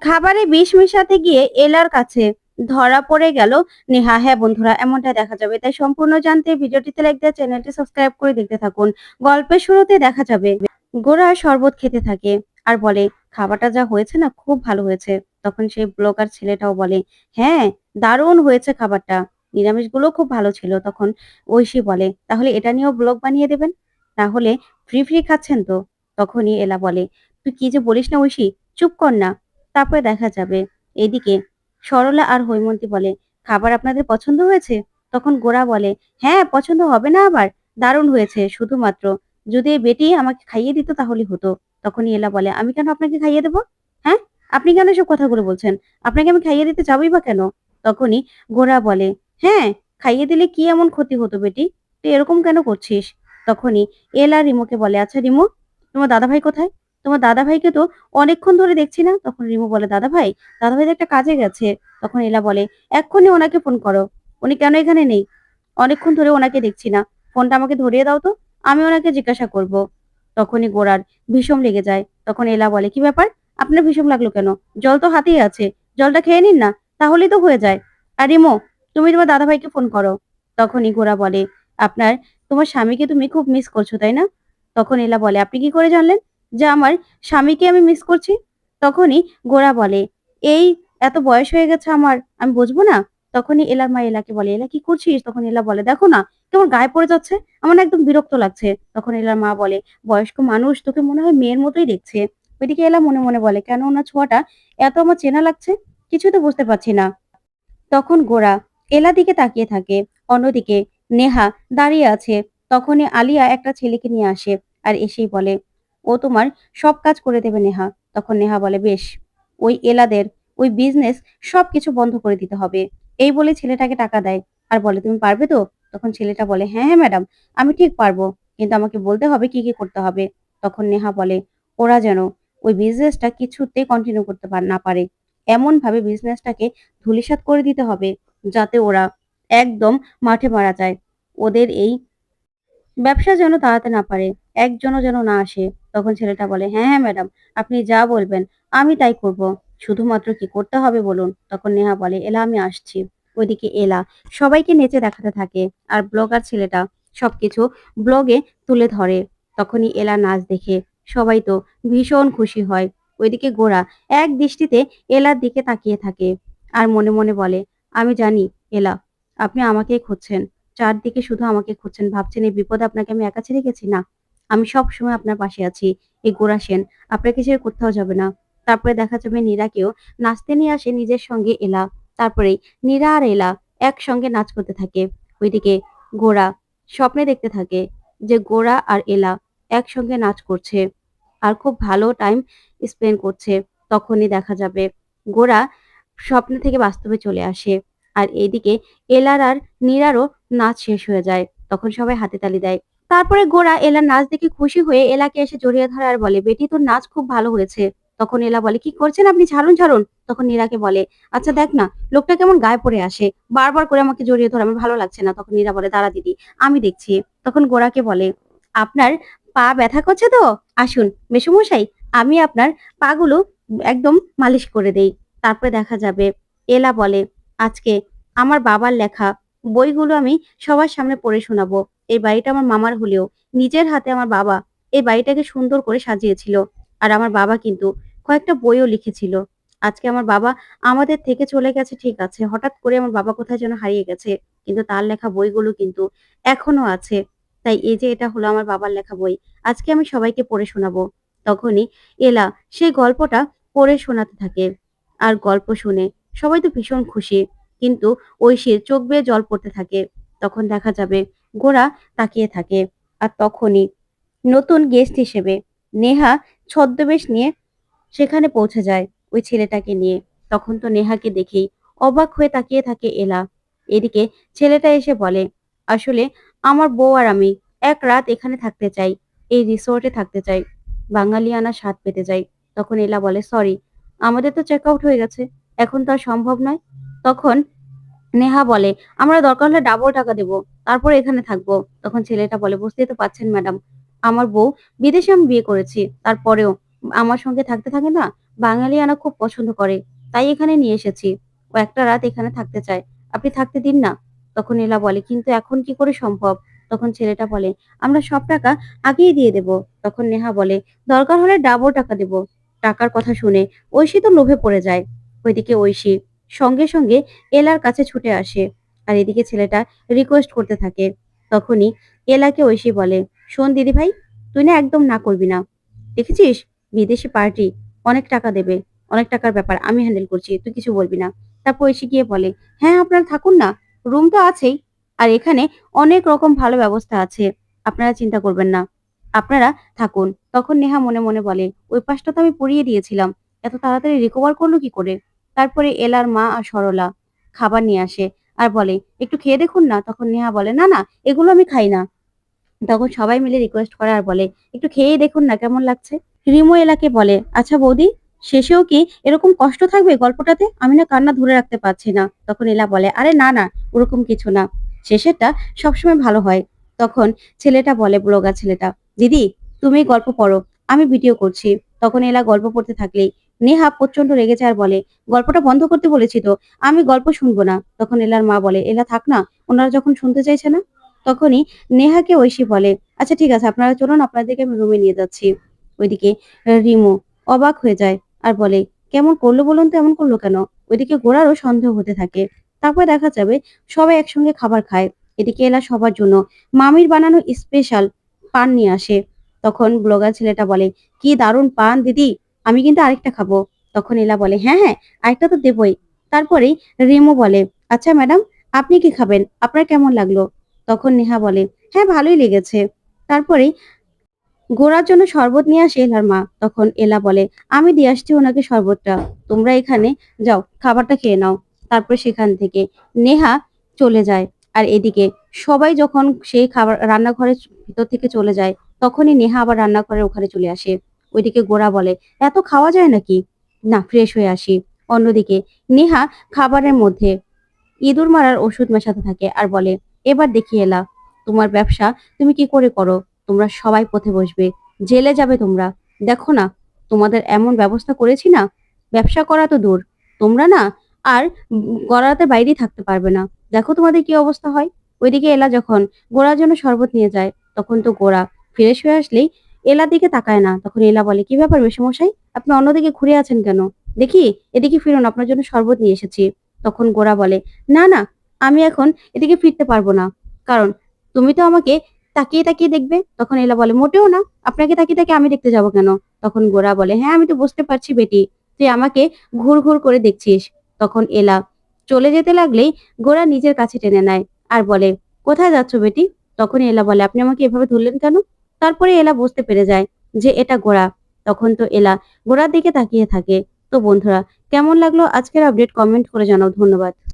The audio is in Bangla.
খাবারে বিষ মেশাতে গিয়ে এলার কাছে ধরা পড়ে গেল নেহা। হ্যাঁ বন্ধুরা, এমনটা দেখা যাবে। তাই সম্পূর্ণ জানতে ভিডিওটিতে লাইক দিয়ে চ্যানেলটি সাবস্ক্রাইব করে দেখতে থাকুন। গল্পের শুরুতে দেখা যাবে গোরা শরবত খেতে থাকে আর বলে, খাবারটা যা হয়েছে না, খুব ভালো হয়েছে। তখন সেই ব্লগার ছেলেটাও বলে, হ্যাঁ, দারুণ হয়েছে খাবারটা, নিরামিষগুলো খুব ভালো ছিল। তখন ঐশী বলে, তাহলে এটা নিয়েও ব্লগ বানিয়ে দেবেন, তাহলে ফ্রি ফ্রি খাচ্ছেন তো। তখনই এলা বলে, তুই কি যে বলিস না ঐশী, চুপ কর না। তারপরে দেখা যাবে এদিকে সরলা আর হৈমন্তী বলে, খাবার আপনাদের পছন্দ হয়েছে? তখন গোরা বলে, হ্যাঁ, পছন্দ হবে না আবার, দারুণ হয়েছে, শুধুমাত্র যদি এই বেটি আমাকে খাইয়ে দিত তাহলে হতো। তখনই এলা বলে, আমি কেন আপনাকে খাইয়ে দেবো? হ্যাঁ, আপনি কেন এসব কথাগুলো বলছেন? আপনাকে আমি খাইয়ে দিতে যাবোই বা কেন? তখনই গোরা বলে, হ্যাঁ, খাইয়ে দিলে কি এমন ক্ষতি হতো বেটি, তুই এরকম কেন করছিস? তখনই এলা রিমোকে বলে, আচ্ছা রিমো, তোমার দাদাভাই কোথায়? তোমার দাদাভাইকে তো অনেকক্ষণ ধরে দেখছি না। তখন রিমু বলে, দাদাভাই, দাদাভাই তো একটা কাজে গেছে। তখন এলা বলে, এক্ষুনি ওনাকে ফোন করো, উনি কেন এখানে নেই? অনেকক্ষণ ধরে ওনাকে দেখছি না, ফোনটা আমাকে ধরিয়ে দাও তো, আমি ওনাকে জিজ্ঞাসা করব। তখনই গোরার ভীষণ লেগে যায়। তখন এলা বলে, কি ব্যাপার, আপনার ভীষণ লাগলো কেন? জল তো হাতেই আছে, জলটা খেয়ে নিন না, তাহলেই তো হয়ে যায়। আর রিমো, তুমি তোমার দাদাভাইকে ফোন করো। তখনই গোরা বলে, আপনার তোমার স্বামীকে তুমি খুব মিস করছো তাই না? তখন এলা বলে, আপনি কি করে জানলেন যে আমার স্বামীকে আমি মিস করছি? তখনই গোরা বলে, এই এত বয়স হয়ে গেছে আমার, আমি বুঝবো না? তখনই এলার মা এলাকে বলে, এলা কি করছিস? তখন এলা বলে, দেখো না কেমন গায়ে পড়ে যাচ্ছে, আমার না একদম বিরক্ত লাগছে। তখন এলার মা বলে, বয়স্ক মানুষ, তোকে মনে হয় মেয়ের মতোই দেখছে। ওইদিকে এলা মনে মনে বলে, কেন ওনার ছোঁয়াটা এত আমার চেনা লাগছে, কিছুই তো বুঝতে পারছি না। তখন গোরা এলা দিকে তাকিয়ে থাকে। অন্যদিকে নেহা দাঁড়িয়ে আছে। তখনই আলিয়া একটা ছেলেকে নিয়ে আসে আর এসেই বলে, ও তোমার সব কাজ করে দেবে নেহা। তখন নেহা বলে, বেশ, ওই এলাদের ওই বিজনেস সবকিছু বন্ধ করে দিতে হবে। এই বলে ছেলেটাকে টাকা দেয় আর বলে, তুমি পারবে তো? তখন ছেলেটা বলে, হ্যাঁ হ্যাঁ ম্যাডাম, আমি ঠিক পারবো, কিন্তু আমাকে বলতে হবে কি কি করতে হবে। তখন নেহা বলে, ওরা যেন ওই বিজনেসটা কিছুতে কন্টিনিউ করতে না পারে, এমন ভাবে বিজনেসটাকে ধূলিসাৎ করে দিতে হবে যাতে ওরা একদম মাঠে মারা যায়। ওদের এই ব্যবসা যেন দাঁড়াতে না পারে, একজনও যেন না আসে। তখন ছেলেটা বলে, হ্যাঁ হ্যাঁ ম্যাডাম, আপনি যা বলবেন আমি তাই করব, শুধুমাত্র কি করতে হবে বলুন। তখন নেহা বলে, এলা আমি আসছি। ওইদিকে এলা সবাইকে নেচে দেখাতে থাকে আর ব্লগার ছেলেটা সবকিছু ব্লগে তুলে ধরে। তখনই এলা নাচ দেখে সবাই তো ভীষণ খুশি হয়। ওইদিকে গোরা এক দৃষ্টিতে এলার দিকে তাকিয়ে থাকে আর মনে মনে বলে, আমি জানি এলা, আপনি আমাকেই খুঁজছেন, চারদিকে শুধু আমাকে খুঁজছেন, ভাবছেন এই বিপদে আপনাকে আমি একা ছেড়ে গেছি। না, আমি সবসময় আপনার পাশে আছি। এই গোরা সেন আপনাকে ছেড়ে কোথাও যাবে না। তারপরে দেখা যাবে নীরাকেও নাচতে নিয়ে আসে নিজের সঙ্গে এলা। তারপরেই নীরা আর এলা একসঙ্গে নাচ করতে থাকে। ওইদিকে গোরা স্বপ্নে দেখতে থাকে যে গোরা আর এলা একসঙ্গে নাচ করছে আর খুব ভালো টাইম স্পেন্ড করছে। তখনই দেখা যাবে গোরা স্বপ্ন থেকে বাস্তবে চলে আসে আর এইদিকে এলার আর নীরারও নাচ শেষ হয়ে যায়। তখন সবাই হাতে তালি দেয়। তারপরে গোরা এলার নাচ দেখে খুশি হয়ে এলাকে এসে জড়িয়ে ধরে আর বলে, বেটি তোর নাচ খুব ভালো হয়েছে। তখন এলা বলে, কি করছেন আপনি, ছাড়ুন ছাড়ুন। তখন নীরাকে বলে, আচ্ছা দেখ না, লোকটা কেমন গায়ে পড়ে আসে, বারবার করে আমাকে জড়িয়ে ধরে, আমার ভালো লাগছে না। তখন নীরা বলে, দাঁড়া দিদি, আমি দেখছি। তখন গোরাকে বলে, আপনার পা ব্যথা করছে তো, আসুন মেসোমশাই, আমি আপনার পাগুলো একদম মালিশ করে দেই। তারপরে দেখা যাবে এলা বলে, আজকে আমার বাবার লেখা বইগুলো আমি সবার সামনে পড়ে শোনাবো। এই বাড়িটা আমার মামার হলেও নিজের হাতে আমার বাবা এই বাড়িটাকে সুন্দর করে সাজিয়েছিল। আর আমার বাবা কিন্তু কয়েকটা বইও লিখেছিল। আজকে আমার বাবা আমাদের থেকে চলে গেছে ঠিক আছে, হঠাৎ করে আমার বাবা কোথায় যেন হারিয়ে গেছে, কিন্তু তার লেখা বইগুলো কিন্তু এখনো আছে। তাই এই যে এটা হলো আমার বাবার লেখা বই, আজকে আমি সবাইকে পড়ে শোনাবো। তখনই এলা সেই গল্পটা পড়ে শোনাতে থাকে আর গল্প শুনে সবাই তো ভীষণ খুশি, কিন্তু ঐশীর চোখ বেয়ে জল পড়তে থাকে। তখন দেখা যাবে গোরা তাকিয়ে থাকে আর তখনই নতুন গেস্ট হিসেবে নেহা ছদ্মবেশ নিয়ে সেখানে পৌঁছে যায় ওই ছেলেটাকে নিয়ে। তখন তো নেহাকে দেখেই অবাক হয়ে তাকিয়ে থাকে এলা। এদিকে ছেলেটা এসে বলে, আসলে আমার বউ আর আমি এক রাত এখানে থাকতে চাই, এই রিসোর্টে থাকতে চাই, বাঙালিয়ানা স্বাদ পেতে চাই। তখন এলা বলে, সরি, আমাদের তো চেক আউট হয়ে গেছে, এখন তো আর সম্ভব নয়। তখন নেহা বলে, আমরা দরকার হলে ডাবল টাকা দেবো, তারপরে এখানে থাকবো। তখন ছেলেটা বলে, বুঝতেই তো পারছেন ম্যাডাম, আমার বউ বিদেশে আমি বিয়ে করেছি, তারপরেও আমার সঙ্গে থাকতে থাকে না, বাঙালিয়ানা খুব পছন্দ করে, তাই এখানে নিয়ে এসেছি। ও একটা রাত এখানে থাকতে চায়, আপনি থাকতে দিন না। তখন এলা বলে, কিন্তু এখন কি করে সম্ভব? তখন ছেলেটা বলে, আমরা সব টাকা আগেই দিয়ে দেব। তখন নেহা বলে, দরকার হলে ডাবল টাকা দেব। টাকার কথা শুনে ঐশী তো লোভে পড়ে যায়। ওইদিকে ঐশী সঙ্গে সঙ্গে এলার কাছে ছুটে আসে, আর এদিকে ছেলেটা রিকোয়েস্ট করতে থাকে। তখনই এলাকে ঐশী বলে, শোন দিদি ভাই, তুই না একদম না করবি না। দেখেছিস, বিদেশি পার্টি, অনেক টাকা দেবে, অনেক টাকার ব্যাপার, আমি হ্যান্ডেল করছি, তুই কিছু বলবি না। তারপর ঐশী গিয়ে বলে, হ্যাঁ আপনারা থাকুন না, রুম তো আছেই, আর এখানে অনেক রকম ভালো ব্যবস্থা আছে, আপনারা চিন্তা করবেন না, আপনারা থাকুন। তখন নেহা মনে মনে বলে, ওই পাশটা তো আমি পড়িয়ে দিয়েছিলাম, এত তাড়াতাড়ি রিকভার করলো কি করে? তারপরে এলার মা আর সরলা খাবার নিয়ে আসে আর বলে, একটু খেয়ে দেখুন না। তখন নেহা বলে, না না, এগুলো আমি খাই না। তখন সবাই মিলে রিকোয়েস্ট করে আর বলে, একটু খেয়েই দেখুন না কেমন লাগছে। রিমো এলাকে বলে, আচ্ছা বৌদি, শেষেও কি এরকম কষ্ট থাকবে গল্পটাতে? আমি না কান্না ধরে রাখতে পারছি না। তখন এলা বলে, আরে না না, ওরকম কিছু না, শেষেরটা সবসময় ভালো হয়। তখন ছেলেটা বলে, ব্লগার ছেলেটা, দিদি তুমি গল্প পড়ো, আমি ভিডিও করছি। তখন এলা গল্প পড়তে থাকলেই নেহা প্রচন্ড রেগে যায় আর বলে, গল্পটা বন্ধ করতে বলেছি তো, আমি গল্প শুনবো না। তখন এলার মা বলে, এলা থাক না, ওনারা যখন শুনতে চাইছে না। তখনই নেহাকে ঐশী বলে, আচ্ছা ঠিক আছে, আপনারা চলুন, আপনাদেরকে আমি রুমে নিয়ে যাচ্ছি। ওইদিকে রিমো অবাক হয়ে যায় আর বলে, কেমন করলো বলুন তো, এমন করলো কেন? ওইদিকে গোড়ারও সন্দেহ হতে থাকে। তারপর দেখা যাবে সবাই একসঙ্গে খাবার খায়। এদিকে এলা সবার জন্য মামির বানানো স্পেশাল পান নিয়ে আসে। তখন ব্লগার ছেলেটা বলে, কি দারুণ পান দিদি, আমি কিন্তু আরেকটা খাবো। তখন এলা বলে, হ্যাঁ হ্যাঁ, আরেকটা তো দেবই। তারপরেই রিমো বলে, আচ্ছা ম্যাডাম, আপনি কি খাবেন, আপনার কেমন লাগলো? তখন নেহা বলে, হ্যাঁ ভালোই লেগেছে। তারপরেই গোরার জন্য শরবত নিয়ে আসে এলার মা। তখন এলা বলে, আমি দিয়ে আসছি ওনাকে শরবতটা, তোমরা এখানে যাও খাবারটা খেয়ে নাও। তারপর সেখান থেকে নেহা চলে যায়। আর এদিকে সবাই যখন সেই খাবার রান্নাঘরের ভিতর থেকে চলে যায়, তখনই নেহা আবার রান্নাঘরের ওখানে চলে আসে। ওইদিকে গোরা বলে, এত খাওয়া যায় নাকি, না ফ্রেশ হয়ে আসি। অন্যদিকে নেহা খাবারের মধ্যে ইঁদুর মারার ওষুধ মেশাতে থাকে আর বলে, এবার দেখি এলা, তোমার ব্যবসা তুমি কি করে করো, তোমরা সবাই পথে বসবে, জেলে যাবে তোমরা। দেখো না, তোমাদের এমন ব্যবস্থা করেছি না, ব্যবসা করা তো দূর, তোমরা না আর গড়াতে বাইরেই থাকতে পারবে না। দেখো তোমাদের কি অবস্থা হয়। ওইদিকে এলা যখন গোড়ার জন্য শরবত নিয়ে যায়, তখন তো গোড়া ফ্রেশ হয়ে আসলেই এলার দিকে তাকায় না। তখন এলা বলে, কি ব্যাপার মেসোমশাই, আপনি অন্যদিকে ঘুরে আছেন কেন? দেখি এদিকে ফিরুন, আপনার জন্য শরবত নিয়ে এসেছি। তখন গোরা বলে, না না, আমি এখন এদিকে ফিরতে পারবো না, কারণ তুমি তো আমাকে তাকিয়ে তাকিয়ে দেখবে। তখন এলা বলে, মোটেও না, আপনাকে তাকিয়ে তাকিয়ে আমি দেখতে যাবো কেন? তখন গোরা বলে, হ্যাঁ আমি তো বুঝতে পারছি বেটি, তুই আমাকে ঘুর ঘুর করে দেখছিস। তখন এলা চলে যেতে লাগলেই গোরা নিজের কাছে টেনে নেয় আর বলে, কোথায় যাচ্ছ বেটি? তখন এলা বলে, আপনি আমাকে এভাবে ধরলেন কেন? তারপরে এলা বুঝতে পেরে যায় যে এটা গোরা। তখন তো এলা গোরার দিকে তাকিয়ে থাকে। তো বন্ধুরা, কেমন লাগলো আজকের আপডেট, কমেন্ট করে জানাও। ধন্যবাদ।